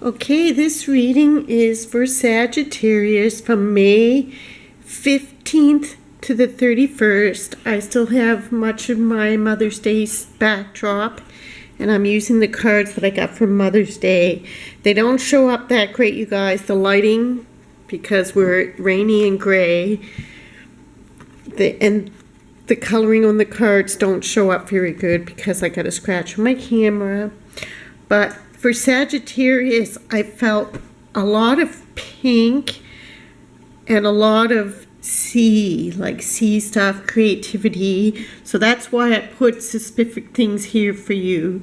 Okay, this reading is for Sagittarius from May 15th to the 31st. I still have much of my Mother's Day backdrop, and I'm using the cards that I got for Mother's Day. They don't show up that great, you guys. The lighting, because we're rainy and gray, and the coloring on the cards don't show up very good because I got a scratch on my camera. But for Sagittarius, I felt a lot of pink and a lot of sea, like sea stuff, creativity. So that's why I put specific things here for you,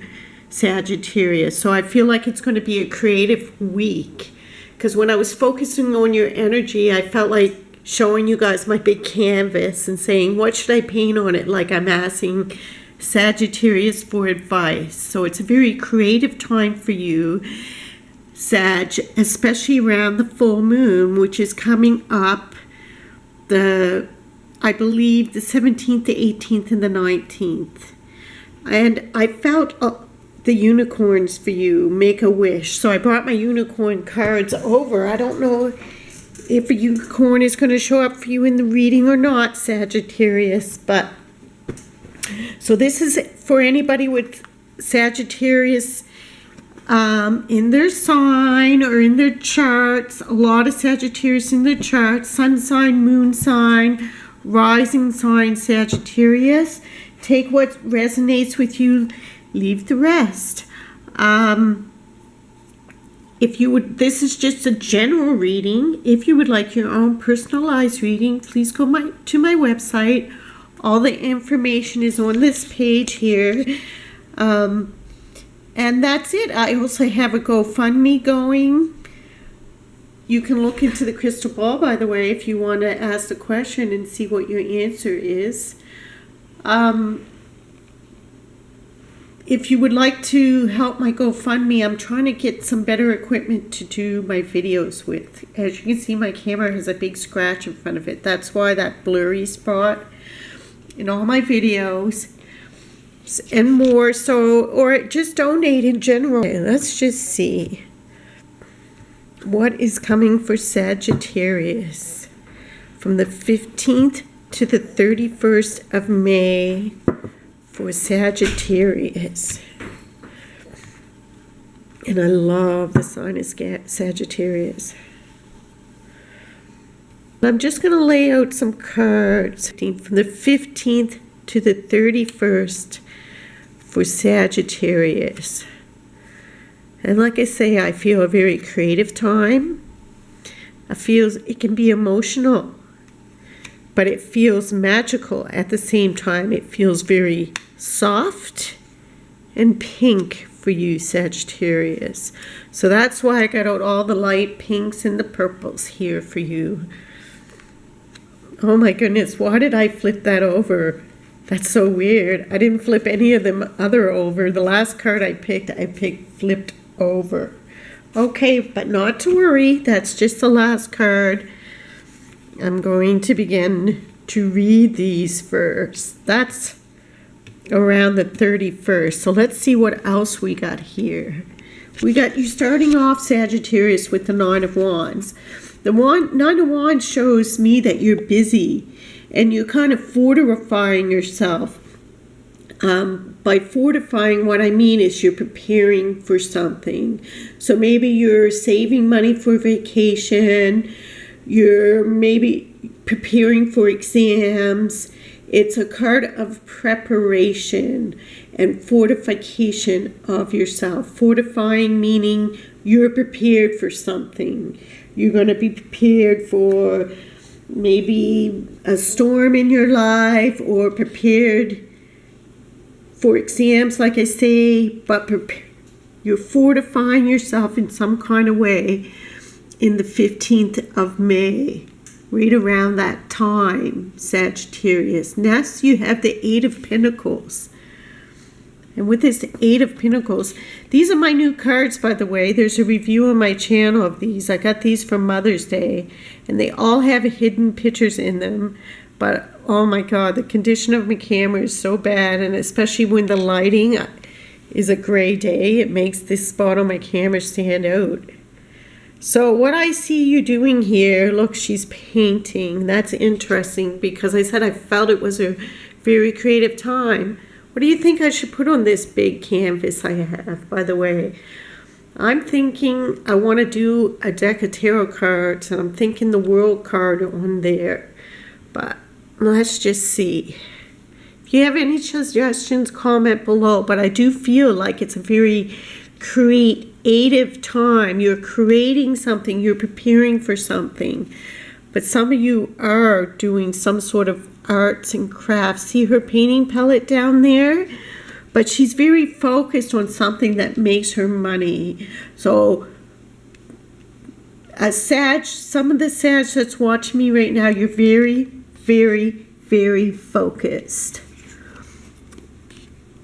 Sagittarius. So I feel like it's going to be a creative week. Because when I was focusing on your energy, I felt like showing you guys my big canvas and saying, what should I paint on it? Like I'm asking Sagittarius for advice. So it's a very creative time for you, Sag, especially around the full moon, which is coming up I believe the 17th, the 18th, and the 19th. And I felt the unicorns for you, make a wish. So I brought my unicorn cards over. I don't know if a unicorn is going to show up for you in the reading or not, Sagittarius, but so this is for anybody with Sagittarius in their sign or in their charts. A lot of Sagittarius in their charts, sun sign, moon sign, rising sign, Sagittarius. Take what resonates with you, leave the rest. If you would, this is just a general reading. If you would like your own personalized reading, please go to my website. All the information is on this page here. And that's it. I also have a GoFundMe going. You can look into the crystal ball, by the way, if you want to ask the question and see what your answer is. If you would like to help my GoFundMe, I'm trying to get some better equipment to do my videos with. As you can see, my camera has a big scratch in front of it. That's why that blurry spot in all my videos and more. So, or just donate in general. Okay, let's just see what is coming for Sagittarius from the 15th to the 31st of May for Sagittarius. And I love the sign of Sagittarius. I'm just going to lay out some cards from the 15th to the 31st for Sagittarius. And like I say, I feel a very creative time. I feel it can be emotional, but it feels magical at the same time. It feels very soft and pink for you, Sagittarius. So that's why I got out all the light pinks and the purples here for you. Oh my goodness, why did I flip that over? That's so weird. I didn't flip any of them other over. The last card I picked flipped over. Okay, but not to worry. That's just the last card. I'm going to begin to read these first. That's around the 31st. So let's see what else we got here. We got you starting off, Sagittarius, with the Nine of Wands. The Nine of Wands shows me that you're busy and you're kind of fortifying yourself. By fortifying, what I mean is you're preparing for something. So maybe you're saving money for vacation. You're maybe preparing for exams. It's a card of preparation and fortification of yourself. Fortifying meaning you're prepared for something. You're going to be prepared for maybe a storm in your life, or prepared for exams, like I say, but you're fortifying yourself in some kind of way in the 15th of May, right around that time, Sagittarius. Next, you have the Eight of Pentacles. And with this Eight of Pentacles, these are my new cards, by the way. There's a review on my channel of these. I got these for Mother's Day, and they all have hidden pictures in them. But, oh my God, the condition of my camera is so bad, and especially when the lighting, is a gray day. It makes this spot on my camera stand out. So what I see you doing here, look, she's painting. That's interesting because I said I felt it was a very creative time. What do you think I should put on this big canvas I have, by the way? I'm thinking I want to do a deck of tarot cards, and I'm thinking the World card on there. But let's just see. If you have any suggestions, comment below. But I do feel like it's a very creative time. You're creating something. You're preparing for something. But some of you are doing some sort of arts and crafts. See her painting palette down there? But she's very focused on something that makes her money. So, a Sag, some of the Sag that's watching me right now, you're very, very, very focused.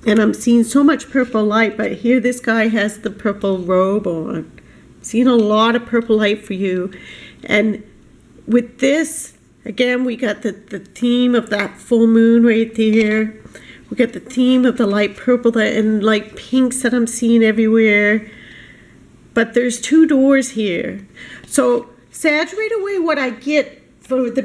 And I'm seeing so much purple light, but here this guy has the purple robe on. I'm seeing a lot of purple light for you. And with this, again, we got the theme of that full moon right there. We got the theme of the light purple and light pinks that I'm seeing everywhere. But there's two doors here. So, Sag, right away what I get for the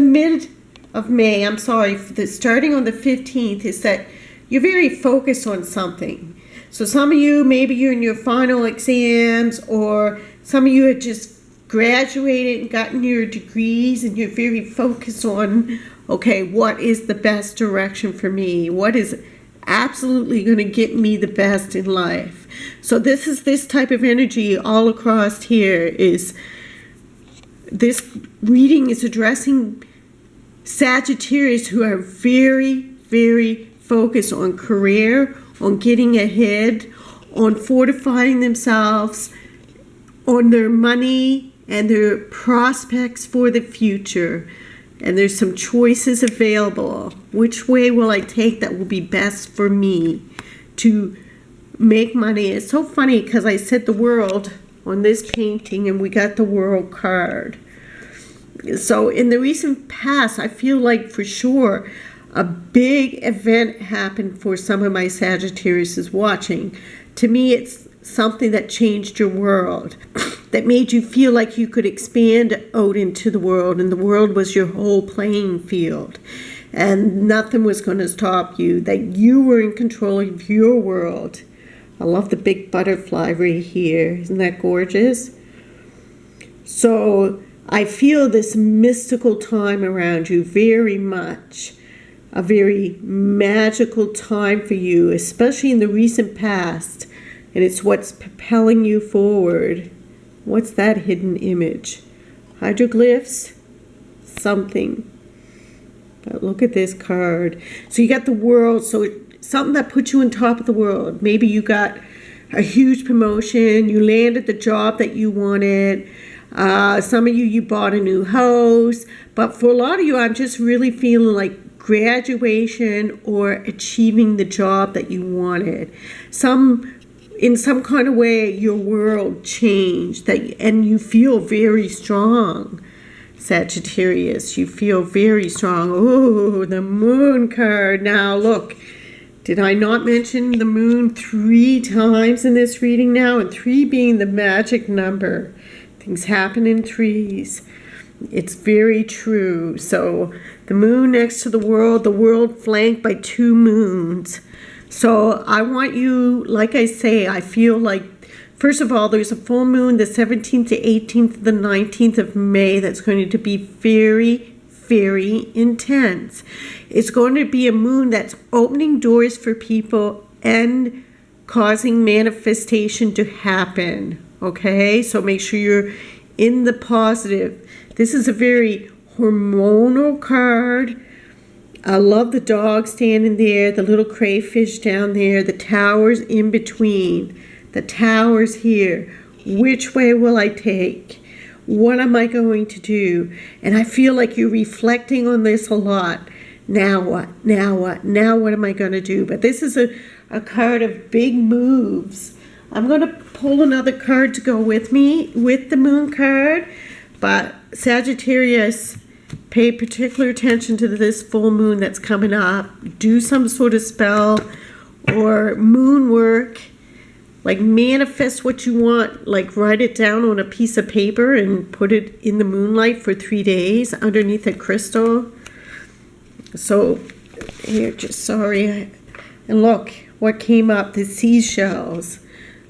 mid of May, starting on the 15th, is that you're very focused on something. So some of you, maybe you're in your final exams, or some of you had just graduated and gotten your degrees, and you're very focused on, okay, what is the best direction for me? What is absolutely going to get me the best in life? So this type of energy all across here. Is this reading is addressing Sagittarius who are very, very focused on career, on getting ahead, on fortifying themselves, on their money and their prospects for the future. And there's some choices available. Which way will I take that will be best for me to make money? It's so funny because I said the World on this painting and we got the World card. So in the recent past, I feel like for sure a big event happened for some of my Sagittarius is watching. To me, it's something that changed your world, that made you feel like you could expand out into the world, and the world was your whole playing field, and nothing was going to stop you, that you were in control of your world. I love the big butterfly right here. Isn't that gorgeous? So I feel this mystical time around you very much. A very magical time for you, especially in the recent past. And it's what's propelling you forward. What's that hidden image? Hieroglyphs? Something. But look at this card. So you got the World. So something that puts you on top of the world. Maybe you got a huge promotion. You landed the job that you wanted. Some of you bought a new house. But for a lot of you, I'm just really feeling like graduation or achieving the job that you wanted. In some kind of way, your world changed, and you feel very strong, Sagittarius. You feel very strong. Oh, the Moon card. Now, look, did I not mention the Moon 3 times in this reading now? And 3 being the magic number. Things happen in threes. It's very true. So the Moon next to the World flanked by 2 moons. So I want you, like I say, I feel like, first of all, there's a full moon the 17th to 18th, the 19th of May that's going to be very, very intense. It's going to be a moon that's opening doors for people and causing manifestation to happen. Okay, so make sure you're in the positive. This is a very hormonal card. I love the dog standing there, the little crayfish down there, the towers in between, the towers here. Which way will I take? What am I going to do? And I feel like you're reflecting on this a lot. Now what? Now what? Now what am I going to do? But this is a card of big moves. I'm going to pull another card to go with me, with the Moon card. But Sagittarius, pay particular attention to this full moon that's coming up. Do some sort of spell or moon work, like manifest what you want, like write it down on a piece of paper and put it in the moonlight for 3 days underneath a crystal. So here, just sorry. And look what came up, the seashells.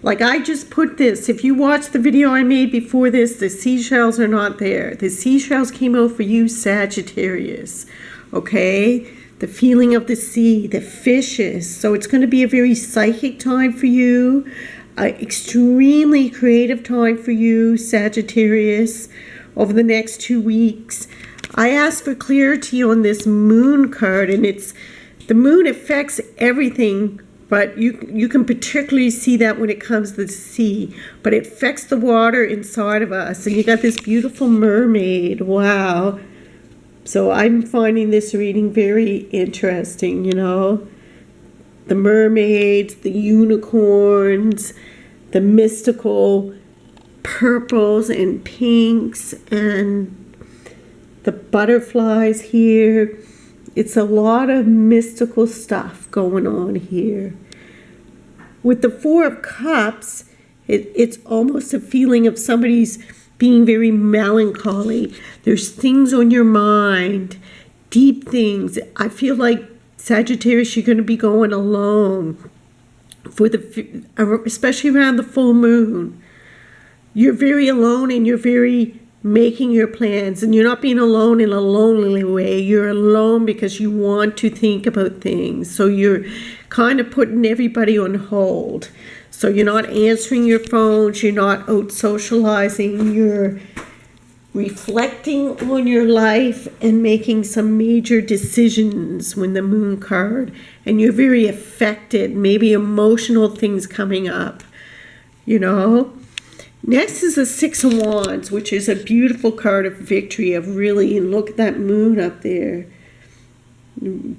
Like I just put this, if you watch the video I made before this, the seashells are not there. The seashells came out for you, Sagittarius, okay? The feeling of the sea, the fishes. So it's going to be a very psychic time for you, extremely creative time for you, Sagittarius, over the next 2 weeks. I asked for clarity on this moon card, and it's the moon affects everything, but you can particularly see that when it comes to the sea, but it affects the water inside of us. And you got this beautiful mermaid. Wow. So I'm finding this reading very interesting, you know. The mermaids, the unicorns, the mystical purples and pinks, and the butterflies here. It's a lot of mystical stuff going on here. With the Four of Cups, it's almost a feeling of somebody's being very melancholy. There's things on your mind, deep things. I feel like, Sagittarius, you're going to be going alone, especially around the full moon. You're very alone, and you're very making your plans, and you're not being alone in a lonely way. You're alone because you want to think about things. So you're kind of putting everybody on hold. So you're not answering your phones, you're not out socializing, you're reflecting on your life and making some major decisions when the moon card, and you're very affected, maybe emotional things coming up, you know. Next is the Six of Wands, which is a beautiful card of victory, of really, and look at that moon up there.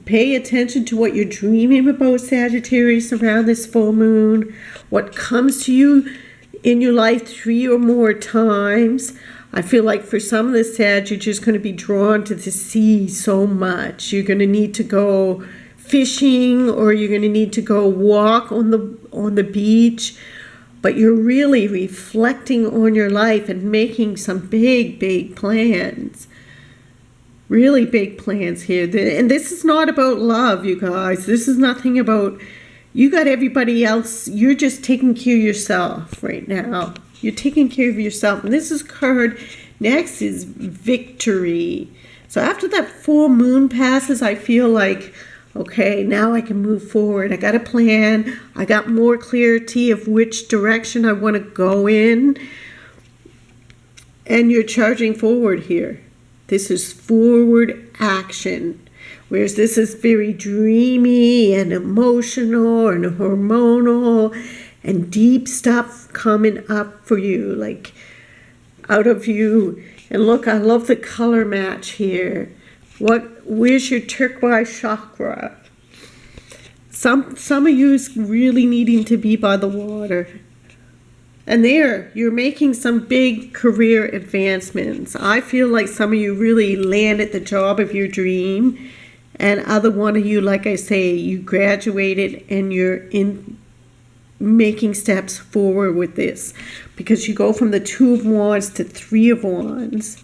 Pay attention to what you're dreaming about, Sagittarius, around this full moon. What comes to you in your life 3 or more times. I feel like for some of the Sag, you're just going to be drawn to the sea so much. You're going to need to go fishing, or you're going to need to go walk on the beach. But you're really reflecting on your life and making some big, big plans. Really big plans here. And this is not about love, you guys. This is nothing about, you got everybody else. You're just taking care of yourself right now. You're taking care of yourself. And this is card, next is victory. So after that full moon passes, I feel like, okay, now I can move forward. I got a plan. I got more clarity of which direction I want to go in. And you're charging forward here. This is forward action. Whereas this is very dreamy and emotional and hormonal and deep stuff coming up for you, like out of you. And look, I love the color match here. Where's your turquoise chakra? Some of you is really needing to be by the water. And there, you're making some big career advancements. I feel like some of you really landed the job of your dream. And other one of you, like I say, you graduated and you're in making steps forward with this. Because you go from the Two of Wands to Three of Wands.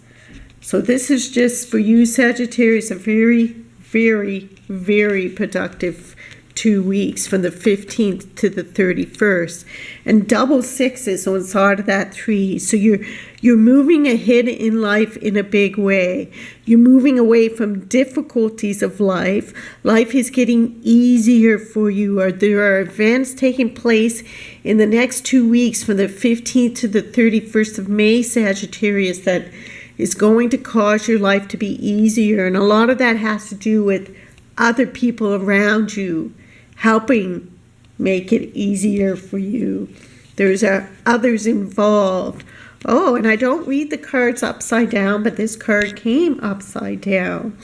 So this is just for you, Sagittarius, a very, very, very productive 2 weeks, from the 15th to the 31st. And double sixes on side of that 3. So you're moving ahead in life in a big way. You're moving away from difficulties of life. Life is getting easier for you. Or there are events taking place in the next 2 weeks, from the 15th to the 31st of May, Sagittarius, that is going to cause your life to be easier. And a lot of that has to do with other people around you helping make it easier for you. There's others involved. Oh, and I don't read the cards upside down, but this card came upside down.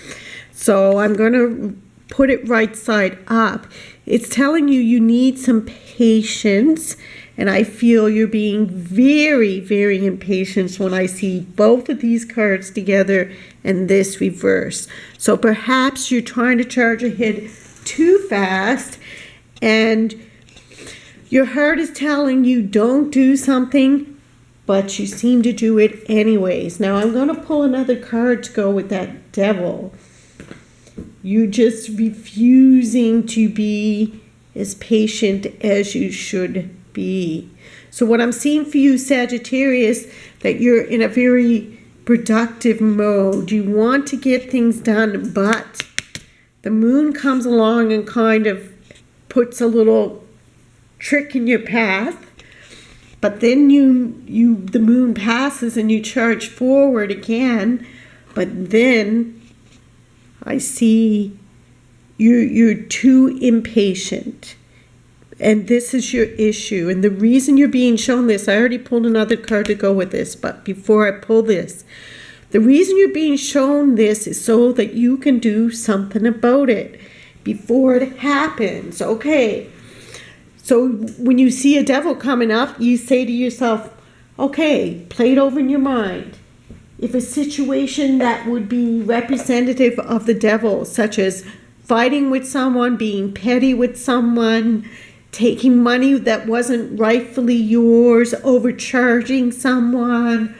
So I'm going to put it right side up. It's telling you you need some patience. And I feel you're being very, very impatient when I see both of these cards together and this reverse. So perhaps you're trying to charge ahead too fast, And your heart is telling you don't do something, but you seem to do it anyways. Now I'm going to pull another card to go with that Devil. You just refusing to be as patient as you should be. So what I'm seeing for you, Sagittarius, that you're in a very productive mode. You want to get things done, but the moon comes along and kind of puts a little trick in your path. But then the moon passes and you charge forward again. But then I see you're too impatient. And this is your issue. And the reason you're being shown this, I already pulled another card to go with this, but before I pull this, the reason you're being shown this is so that you can do something about it before it happens. Okay. So when you see a devil coming up, you say to yourself, okay, play it over in your mind. If a situation that would be representative of the devil, such as fighting with someone, being petty with someone, taking money that wasn't rightfully yours, overcharging someone,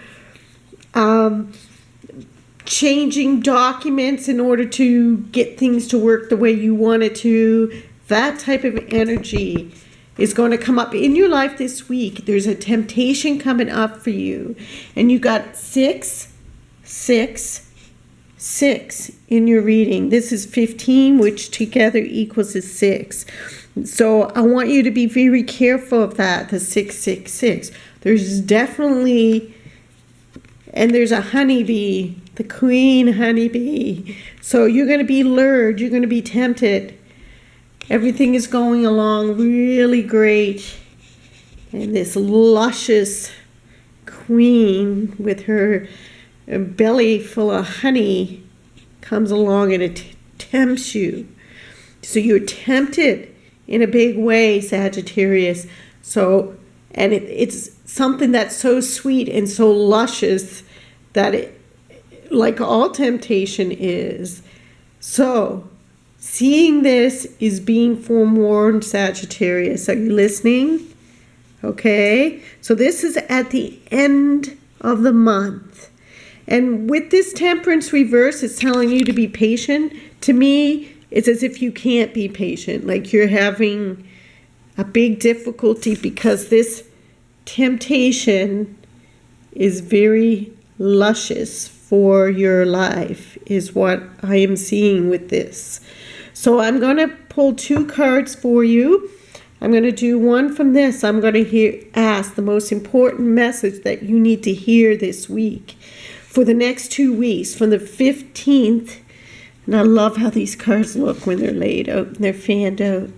changing documents in order to get things to work the way you want it to, that type of energy is going to come up in your life this week. There's a temptation coming up for you. And you got 6, 6, 6 in your reading. This is 15, which together equals a 6. So I want you to be very careful of that, the 666. There's definitely, and there's a honeybee, the queen honeybee. So you're going to be lured, you're going to be tempted. Everything is going along really great. And this luscious queen with her belly full of honey comes along and it tempts you. So you're tempted in a big way, Sagittarius. So, and it's something that's so sweet and so luscious that it, like all temptation is. So, seeing this is being forewarned, Sagittarius. Are you listening? Okay. So this is at the end of the month. And with this temperance reverse, it's telling you to be patient. To me, it's as if you can't be patient, like you're having a big difficulty because this temptation is very luscious for your life, is what I am seeing with this. So I'm going to pull 2 cards for you. I'm going to do one from this. I'm going to ask the most important message that you need to hear this week for the next 2 weeks, from the 15th. And I love how these cards look when they're laid out and they're fanned out.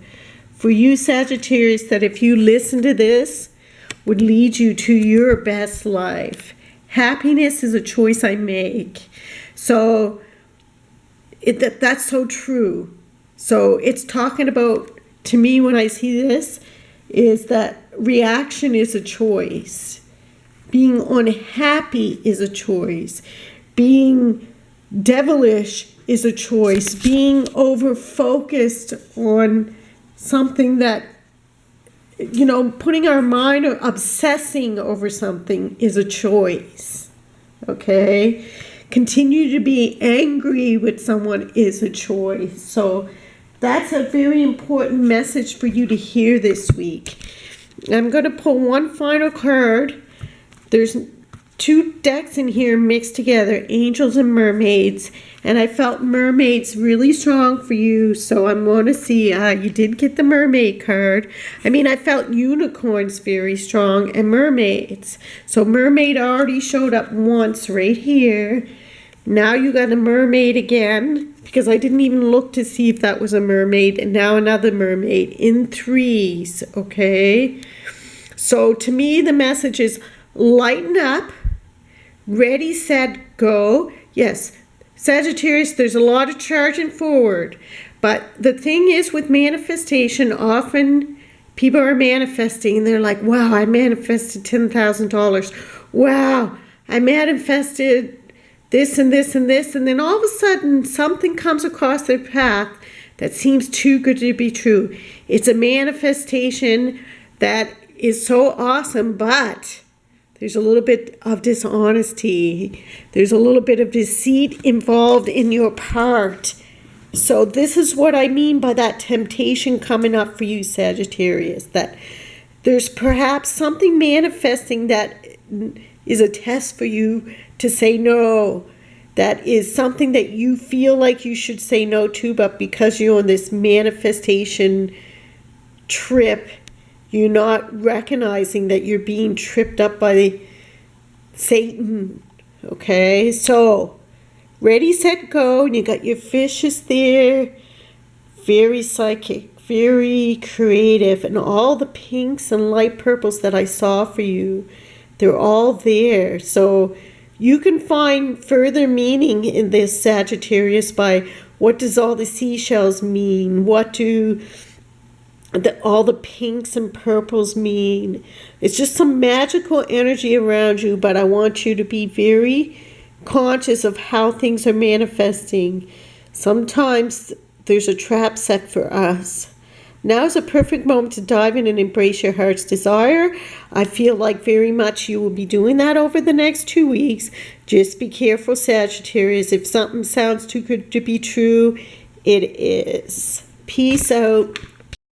For you, Sagittarius, that if you listen to this, would lead you to your best life. Happiness is a choice I make. So that's so true. So it's talking about, to me, when I see this, is that reaction is a choice. Being unhappy is a choice. Being devilish is a choice. Being over-focused on something that, putting our mind or obsessing over something is a choice. Okay? Continue to be angry with someone is a choice. So that's a very important message for you to hear this week. I'm going to pull one final card. There's 2 decks in here mixed together, angels and mermaids. And I felt mermaids really strong for you. So I'm going to see, you did get the mermaid card. I felt unicorns very strong and mermaids. So mermaid already showed up once right here. Now you got a mermaid again, because I didn't even look to see if that was a mermaid. And now another mermaid in 3s, okay? So to me, the message is lighten up, ready, set, go. Yes, Sagittarius, there's a lot of charging forward. But the thing is with manifestation, often people are manifesting and they're like, wow, I manifested $10,000. Wow, I manifested this and this and this. And then all of a sudden, something comes across their path that seems too good to be true. It's a manifestation that is so awesome, but there's a little bit of dishonesty. There's a little bit of deceit involved in your part. So this is what I mean by that temptation coming up for you, Sagittarius, that there's perhaps something manifesting that is a test for you to say no. That is something that you feel like you should say no to, but because you're on this manifestation trip, you're not recognizing that you're being tripped up by Satan. Okay, so ready, set, go, and you got your fishes there. Very psychic, very creative, and all the pinks and light purples that I saw for you, they're all there. So you can find further meaning in this, Sagittarius, by what does all the seashells mean? What do all the pinks and purples mean? It's just some magical energy around you, but I want you to be very conscious of how things are manifesting. Sometimes there's a trap set for us. Now is a perfect moment to dive in and embrace your heart's desire. I feel like very much you will be doing that over the next 2 weeks. Just be careful, Sagittarius. If something sounds too good to be true, it is. Peace out.